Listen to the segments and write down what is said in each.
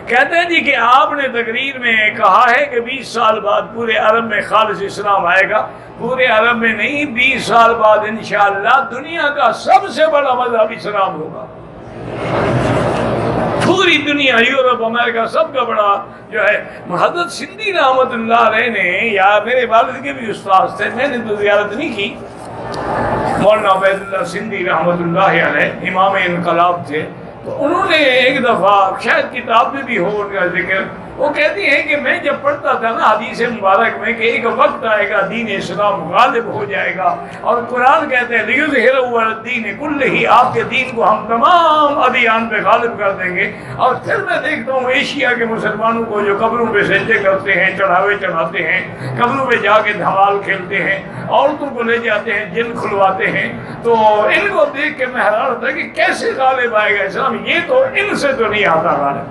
کہتے ہیں جی کہ آپ نے تقریر میں کہا ہے کہ 20 سال بعد پورے عرب میں خالص اسلام آئے گا. پورے عرب میں نہیں، 20 سال بعد انشاءاللہ دنیا کا سب سے بڑا مذہب اسلام ہوگا. پوری دنیا، یورپ، امریکہ، سب کا بڑا جو ہے. حضرت سندھی رحمت اللہ علیہ نے، یا میرے والد کے بھی استاد تھے، میں نے تو زیارت نہیں کی، مولانا عبید اللہ سندھی رحمت اللہ علیہ امام انقلاب تھے. تو انہوں نے ایک دفعہ، شاید کتاب میں بھی ہو ان کا ذکر، وہ کہتی ہیں کہ میں جب پڑھتا تھا نا حدیث مبارک میں کہ ایک وقت آئے گا دین اسلام غالب ہو جائے گا، اور قرآن کہتے ہیں لیظہرہ علی الدین کلہ، آپ کے دین کو ہم تمام ادیان پہ غالب کر دیں گے. اور پھر میں دیکھتا ہوں ایشیا کے مسلمانوں کو جو قبروں پہ سجدے کرتے ہیں، چڑھاوے چڑھاتے ہیں، قبروں پہ جا کے دھمال کھیلتے ہیں، عورتوں کو لے جاتے ہیں، جن کھلواتے ہیں. تو ان کو دیکھ کے میں حیران ہوتا کہ کیسے غالب آئے گا اسلام؟ یہ تو ان سے تو نہیں آتا غالب.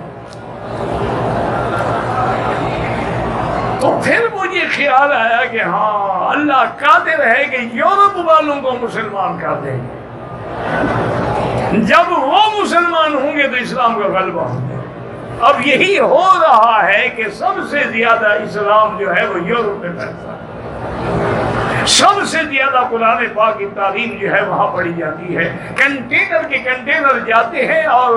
تو پھر مجھے خیال آیا کہ ہاں اللہ قادر ہے کہ یورپ والوں کو مسلمان کر دیں گے. جب وہ مسلمان ہوں گے تو اسلام کا غلبہ ہوگا. اب یہی ہو رہا ہے کہ سب سے زیادہ اسلام جو ہے وہ یورپ میں پھیلتا ہے. سب سے زیادہ قرآن پاک کی تعلیم جو ہے وہاں پڑھی جاتی ہے. کنٹینر کے کنٹینر جاتے ہیں، اور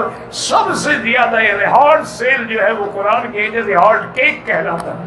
سب سے زیادہ یعنی ہارڈ سیل جو ہے وہ قرآن کے جیسے ہارڈ کیک کہلاتا ہے.